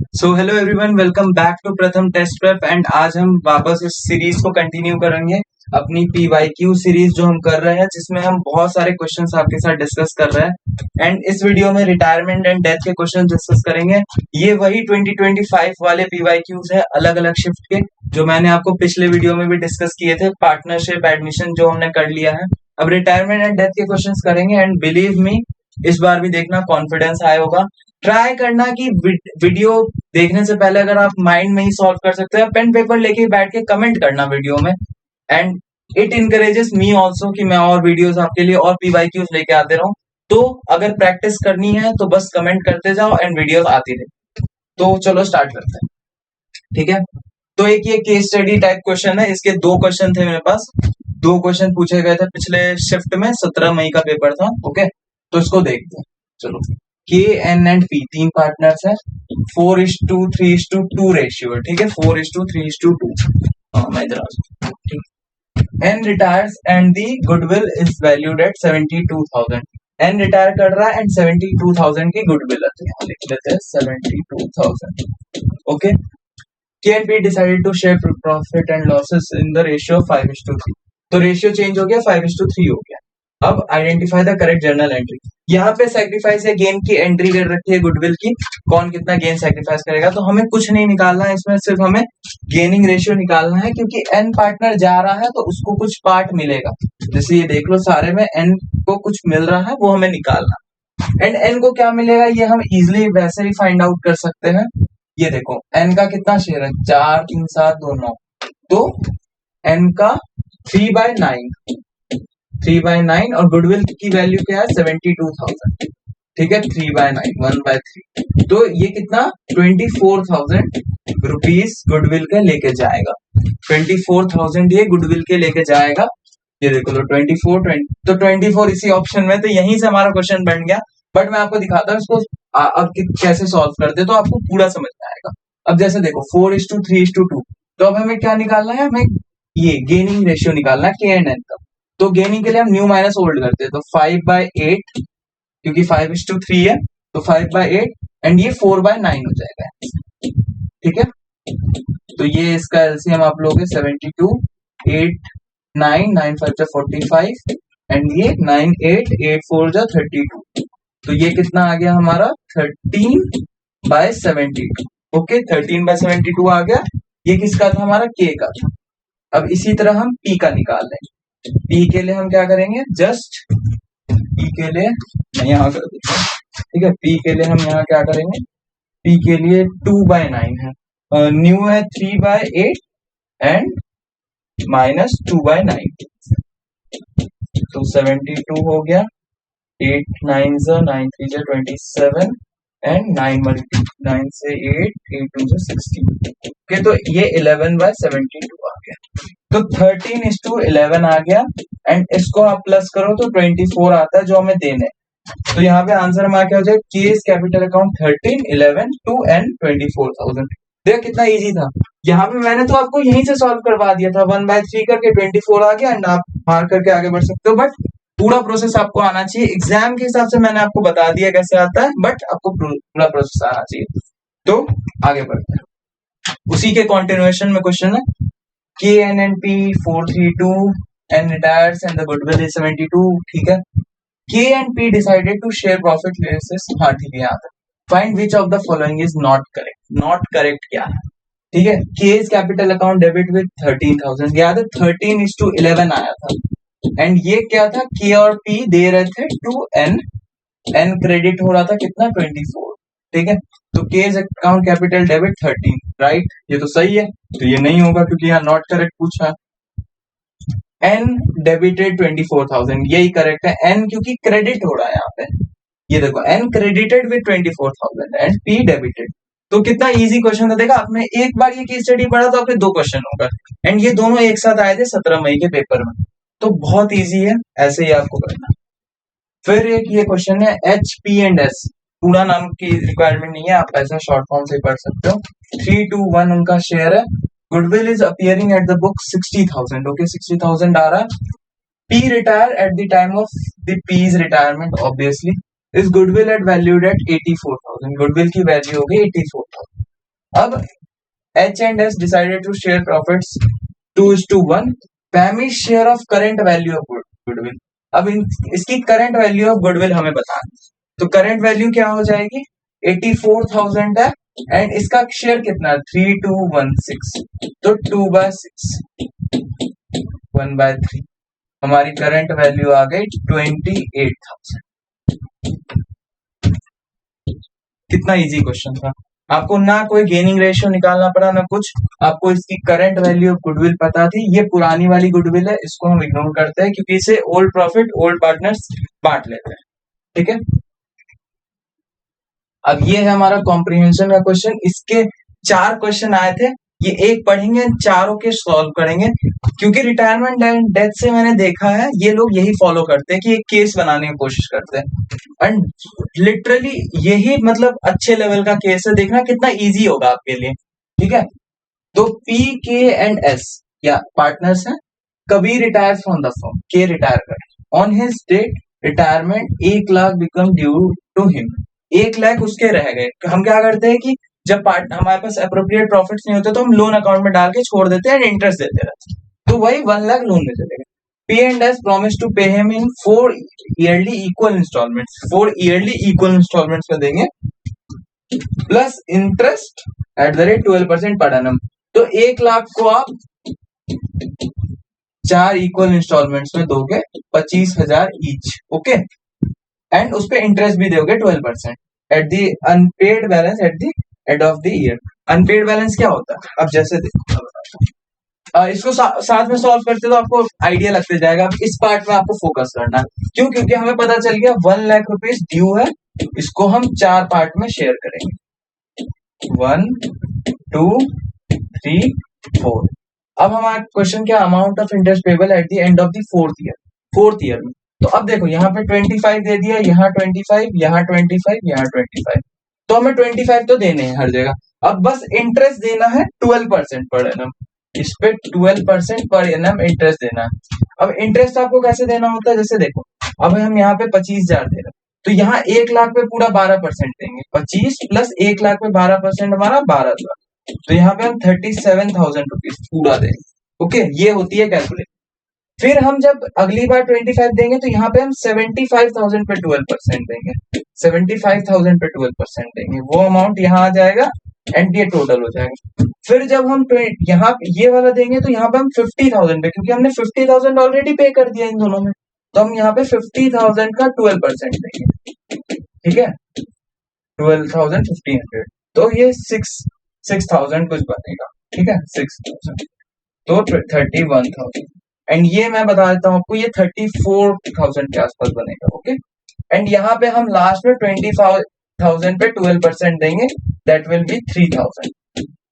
So hello everyone, welcome back to Pratham test prep. And आज हम वापस इस सीरीज को कंटिन्यू करेंगे, अपनी PYQ सीरीज जो हम कर रहे हैं, जिसमें हम बहुत सारे क्वेश्चंस आपके साथ डिस्कस कर रहे हैं। एंड इस वीडियो में रिटायरमेंट एंड डेथ के क्वेश्चन डिस्कस करेंगे। ये वही 2025 वाले PYQs है, अलग अलग शिफ्ट के, जो मैंने आपको पिछले वीडियो में भी डिस्कस किए थे। पार्टनरशिप एडमिशन जो हमने कर लिया है, अब रिटायरमेंट एंड डेथ के क्वेश्चन करेंगे। एंड बिलीव मी, इस बार भी देखना कॉन्फिडेंस हाई होगा। ट्राई करना कि वीडियो देखने से पहले अगर आप माइंड में ही सॉल्व कर सकते हैं, पेन पेपर लेके बैठ के कमेंट करना वीडियो में। And it encourages me also कि मैं और वीडियोस आपके लिए और PYQs लेके आते रहूं। तो अगर प्रैक्टिस करनी है तो बस कमेंट करते जाओ एंड वीडियोस आती रहे। तो चलो स्टार्ट करते हैं, ठीक है। तो एक ये केस स्टडी टाइप क्वेश्चन है, इसके दो क्वेश्चन थे मेरे पास। दो क्वेश्चन पूछे गए थे पिछले शिफ्ट में, 17 मई का पेपर था। ओके, तो इसको देखते हैं। चलो, के एन एंड पी तीन पार्टनर्स है, 4:3:2 रेशियो है, ठीक है। 4:3:2। मैं इधर N retires and the goodwill is valued at 72,000। N retire कर रहा है एंड 72,000 की गुडविल है, तो यहाँ लिख लेते हैं 72,000। Okay, K and P decided to share profit and losses in the ratio 5:3। तो रेशियो चेंज हो गया, 5:3 हो गया। अब identify the correct journal entry. यहाँ पे सैक्रिफाइस या गेन की एंट्री कर रखी है गुडविल की, कौन कितना गेन सैक्रिफाइस करेगा। तो हमें कुछ नहीं निकालना है इसमें, सिर्फ हमें गेनिंग रेशियो निकालना है, क्योंकि एन पार्टनर जा रहा है तो उसको कुछ पार्ट मिलेगा। जैसे ये देख लो, सारे में एन को कुछ मिल रहा है, वो हमें निकालना। एंड एन को क्या मिलेगा ये हम इजिली वैसे ही फाइंड आउट कर सकते हैं। ये देखो, एन का कितना शेयर है, 4 3 7 2 9। तो एन का 3/9, 3/9। और गुडविल की वैल्यू क्या है, 72,000, ठीक है। 3/9, 1/3। तो ये कितना, 24,000 रुपीज गुडविल के लेके जाएगा। 24,000 ये गुडविल के लेके जाएगा। ये देखो, तो 24 तो 24 इसी ऑप्शन में, तो यहीं से हमारा क्वेश्चन बन गया। बट मैं आपको दिखाता हूँ इसको अब कैसे सॉल्व करते, तो आपको पूरा समझ में आएगा। अब जैसे देखो, 4:3:2। तो अब हमें क्या निकालना है, हमें ये गेनिंग रेशियो निकालना है, के एंड एन का। तो गेनिंग के लिए हम न्यू माइनस ओल्ड करते हैं, तो 5/8, क्योंकि 5:3 है, तो 5/8। एंड ये 4/9 हो जाएगा, ठीक है। तो ये इसका एलसीएम आप लोगे 72, 8 9 9 5 45, एंड ये 9 8 8 4 32। तो ये कितना आ गया हमारा, 13/72। ओके, 13/72 आ गया। ये किसका था, हमारा के का था। अब इसी तरह हम पी का निकाल लेंगे। पी के लिए हम क्या करेंगे, जस्ट पी के लिए मैं यहाँ कर देता हूँ, ठीक है। पी के लिए हम यहाँ क्या करेंगे, पी के लिए 2/9 है, न्यू है 3/8 एंड माइनस 2/9। तो 72 हो गया, 8 9 9 3 27 एंड 9 से 8 8 2 16। ओके, तो ये 11/72 आ गया। तो 13:11 आ गया। एंड इसको आप प्लस करो तो 24 आता है, जो हमें देने। तो यहाँ पे आंसर हमारा क्या हो जाएगा, केस कैपिटल अकाउंट 13 11 2 एंड 24,000। देखो कितना इजी था। यहाँ पे मैंने तो आपको यहीं से सॉल्व करवा दिया था, 1/3 करके 24 आ गया, एंड आप मार्क करके आगे बढ़ सकते हो। बट पूरा प्रोसेस आपको आना चाहिए। एग्जाम के हिसाब से मैंने आपको बता दिया कैसे आता है, बट आपको पूरा प्रोसेस आना चाहिए। तो आगे बढ़ते हैं, उसी के कंटिन्यूएशन में क्वेश्चन है, K N and P 4:3:2 N retires and the goodwill is 72, ठीक है। K and P decided to share profit losses, हाँ ठीक है। यहाँ तक find which of the following is not correct. Not correct क्या है, ठीक है। K's capital account debit with 13,000, याद है 13:11 आया था। एंड ये क्या था, के और पी दे रहे थे टू एन, एन क्रेडिट हो रहा था कितना, 24, ठीक है। तो case account capital debit 13, right, ये तो सही है। तो ये नहीं होगा क्योंकि यहाँ नॉट करेक्ट पूछा। एन डेबिटेड 24,000, यही करेक्ट है। एन क्योंकि क्रेडिट हो रहा है यहाँ पे, ये देखो N credited with 24,000 and P debited. तो कितना इजी क्वेश्चन था, देखा आपने एक बार ये केस स्टडी पढ़ा तो आपने दो क्वेश्चन होगा, एंड ये दोनों एक साथ आए थे 17 मई के पेपर में। तो बहुत इजी है, ऐसे ही आपको करना। फिर एक ये क्वेश्चन है, एच पी एंड एस, पूरा नाम की रिक्वायरमेंट नहीं है, आप ऐसा शॉर्ट फॉर्म से पढ़ सकते हो। 3:1 उनका शेयर है। Goodwill is appearing at the book 60,000, okay 60,000 आ रहा है। P retire at the time of the P's retirement obviously is goodwill at valued at 84,000, goodwill की वैल्यू होगी 84,000। अब H and S decided to share profits 2:1. Family's share of current value of goodwill. अब इसकी current value of goodwill हमें बताना, तो current value क्या हो जाएगी 84,000 है एंड इसका शेयर कितना 3216, तो 2/6 1/3 हमारी करंट वैल्यू आ गई 28,000। कितना इजी क्वेश्चन था, आपको ना कोई गेनिंग रेशियो निकालना पड़ा ना कुछ, आपको इसकी करंट वैल्यू ऑफ गुडविल पता थी। ये पुरानी वाली गुडविल है, इसको हम इग्नोर करते हैं क्योंकि इसे ओल्ड प्रॉफिट ओल्ड पार्टनर्स बांट लेते हैं, ठीक है। अब ये है हमारा कॉम्प्रिहेंशन का क्वेश्चन, इसके 4 क्वेश्चन आए थे, ये एक पढ़ेंगे चारों के सॉल्व करेंगे, क्योंकि रिटायरमेंट एंड डेथ से मैंने देखा है ये लोग यही फॉलो करते हैं कि एक केस बनाने की कोशिश करते हैं एंड लिटरली यही मतलब अच्छे लेवल का केस है, देखना कितना इजी होगा आपके लिए, ठीक है। तो पी के एंड एस या पार्टनर्स हैं, Kabir retire from the firm, K retire करे on his date retirement 1 lakh become due to him, 1 lakh उसके रह गए। हम क्या करते हैं कि जब हमारे पास अप्रोप्रिएट प्रॉफिट्स नहीं होते तो हम लोन अकाउंट में डाल के छोड़ देते हैं एंड इंटरेस्ट देते रहते हैं, तो वही 1 लाख लोन में चलेगा। P and S promise to pay him in 4 yearly equal instalments, 4 yearly equal instalments में देंगे plus interest at the rate 12% per annum. तो 1 लाख को आप 4 इक्वल इंस्टॉलमेंट्स में दोगे 25,000 ईच, ओके, एंड उस पे इंटरेस्ट भी दोगे 12% at the unpaid balance at the end of the year. Unpaid balance क्या होता है, अब जैसे देखो इसको साथ में सॉल्व करते तो आपको आइडिया लगते जाएगा। अब इस पार्ट में आपको फोकस करना है, क्यों, क्योंकि हमें पता चल गया 1 लाख रुपीज ड्यू है, इसको हम 4 पार्ट में शेयर करेंगे 1 2 3 4। अब हमारा क्वेश्चन क्या, amount of interest payable at the end of the fourth year में। तो अब देखो यहाँ पे 25 दे दिया, यहाँ 25, यहाँ 25, यहाँ 25, तो हमें 25 तो देने हैं हर जगह। अब बस इंटरेस्ट देना है 12% पर एनम, इस पे 12% पर एनम इंटरेस्ट देना है। अब इंटरेस्ट आपको कैसे देना होता है, जैसे देखो अब हम यहाँ पे 25,000 दे रहे हैं, तो यहाँ 1 लाख पे पूरा 12% देंगे, 25 प्लस 1 लाख पे 12% हमारा 12,000, तो यहाँ पे हम 37,000 रुपीज पूरा देंगे, ओके, ये होती है कैलकुलेट। फिर हम जब अगली बार 25 देंगे तो यहाँ पे हम 75,000 पे 12% देंगे, 75,000 पे 12% देंगे, वो अमाउंट यहाँ आ जाएगा एंड ये टोटल हो जाएगा। फिर जब हम यहाँ ये वाला देंगे तो यहाँ पे हम 50,000 पे, क्योंकि हमने 50,000 ऑलरेडी पे कर दिया इन दोनों में, तो हम यहाँ पे 50,000 का 12% देंगे, ठीक है, 12,1500, तो ये 6,000 कुछ बनेगा, ठीक है, 6,000, तो 31,000 एंड ये मैं बता देता हूँ आपको ये 34,000 के आसपास बनेगा, ओके। एंड यहाँ पे हम लास्ट में 20,000 पे 12% देंगे, दैट विल बी 3,000,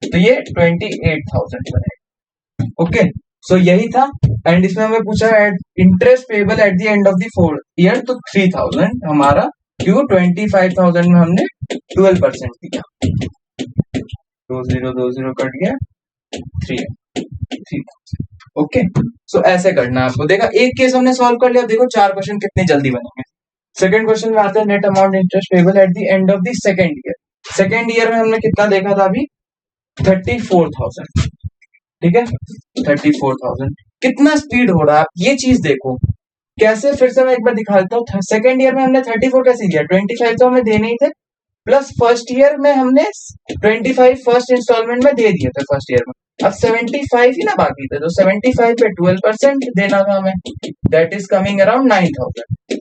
तो ये 28,000 बनेगा, ओके। सो यही था एंड इसमें हमें पूछा है interest payable at the end of the fourth year, तो 3,000 हमारा, क्यों 25,000 में हमने 12% दिया, 20 कट गया 3,000, ओके। सो ऐसे करना है आपको, देखा एक केस हमने सॉल्व कर लिया, देखो 4 क्वेश्चन कितने जल्दी बनेंगे। सेकंड क्वेश्चन में आता है net amount interest payable at the end of the second year. Second year में हमने कितना देखा था अभी 34,000, ठीक है, 34,000। कितना स्पीड हो रहा है आप ये चीज देखो कैसे, फिर से मैं एक बार दिखा देता हूँ। सेकंड ईयर में हमने 34 कैसे दिया, 25 तो हमें देने ही थे, प्लस फर्स्ट ईयर में हमने 25 फर्स्ट इंस्टॉलमेंट में दे दिए थे फर्स्ट ईयर में, अब 75 ही ना बाकी थे, तो 75 पे 12% देना था हमें, दैट इज कमिंग अराउंड 9,000,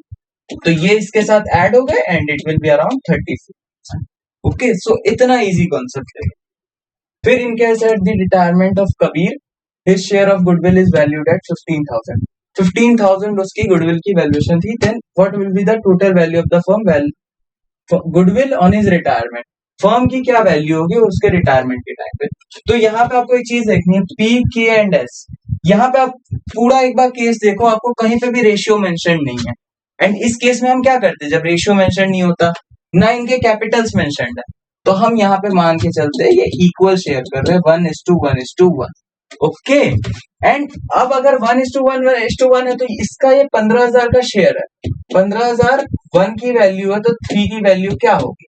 तो ये इसके साथ ऐड हो गए and it will be around 34, okay. So इतना इजी कॉन्सेप्ट है। फिर in case at the retirement of Kabir his share of goodwill is valued at 15,000, 15,000 उसकी गुडविल की वैल्यूएशन थी, then what will be the total value of the firm goodwill on his retirement, firm की क्या value होगी उसके retirement के time पे। तो यहाँ पे आपको एक चीज देखनी है, पी के एंड एस, यहाँ पे आप पूरा एक बार केस देखो, आपको कहीं पे भी रेशियो मेंशन नहीं है, एंड इस केस में हम क्या करते हैं, जब रेशियो मेंशन नहीं होता ना इनके कैपिटल्स मेंशन्ड है, तो हम यहाँ पे मान के चलते हैं ये इक्वल शेयर कर रहे हैं 1:1:1, ओके। एंड अब अगर 1:1:1 है तो इसका ये 15,000 का शेयर है, 15,000 1 की वैल्यू है, तो 3 की वैल्यू क्या होगी,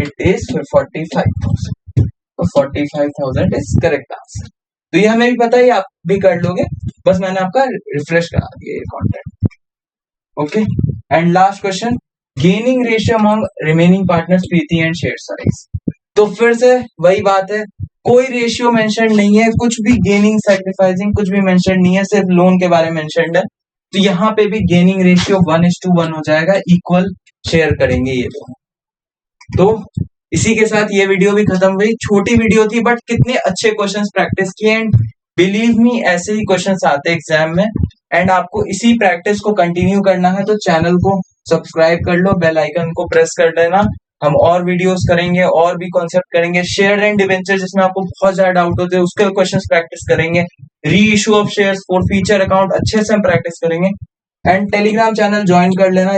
इट इज 45,000, तो 45,000 इज करेक्ट आंसर। तो ये हमें भी पता है, आप भी कर लोगे, बस मैंने आपका रिफ्रेश करा दिया ये content. Okay, and last question, gaining ratio among remaining partners Preeti and share size. तो फिर से वही बात है, कोई रेशियो मेंशन नहीं है, कुछ भी गेनिंग सैक्रिफाइसिंग कुछ भी मेंशन नहीं है, सिर्फ लोन के बारे में मेंशन्ड है। तो यहाँ पे भी गेनिंग रेशियो 1:1 हो जाएगा, इक्वल शेयर करेंगे ये दोनों। तो इसी के साथ ये वीडियो भी खत्म हुई, छोटी वीडियो थी बट कितने अच्छे क्वेश्चंस प्रैक्टिस किए, एंड बिलीव मी ऐसे ही क्वेश्चंस आते हैं एग्जाम में। एंड आपको इसी प्रैक्टिस को कंटिन्यू करना है तो चैनल को सब्सक्राइब कर लो, बेल आइकन को प्रेस कर देना। हम और वीडियोस करेंगे, और भी कॉन्सेप्ट करेंगे, शेयर एंड डिवेंचर जिसमें आपको बहुत ज्यादा डाउट होते हैं उसके क्वेश्चंस प्रैक्टिस करेंगे, री issue of shares for future account अच्छे से हम प्रैक्टिस करेंगे। एंड टेलीग्राम चैनल ज्वाइन कर लेना,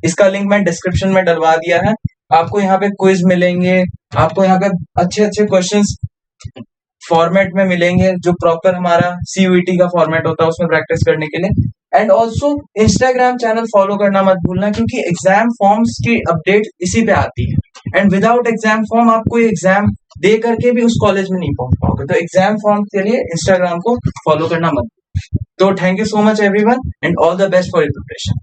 इसका लिंक मैं डिस्क्रिप्शन में डलवा दिया है। आपको यहाँ पे क्विज मिलेंगे, आपको यहाँ पे अच्छे अच्छे क्वेश्चंस फॉर्मेट में मिलेंगे, जो प्रॉपर हमारा सीयूईटी का फॉर्मेट होता है उसमें प्रैक्टिस करने के लिए। And also Instagram channel follow करना मत भूलना, क्योंकि एग्जाम फॉर्म्स की अपडेट इसी पे आती है। एंड विदाउट एग्जाम फॉर्म आप कोई एग्जाम दे करके भी उस कॉलेज में नहीं पहुंच पाओगे, तो एग्जाम फॉर्म के लिए इंस्टाग्राम को फॉलो करना मत भूलना। तो thank you so much everyone, and all the best for your preparation.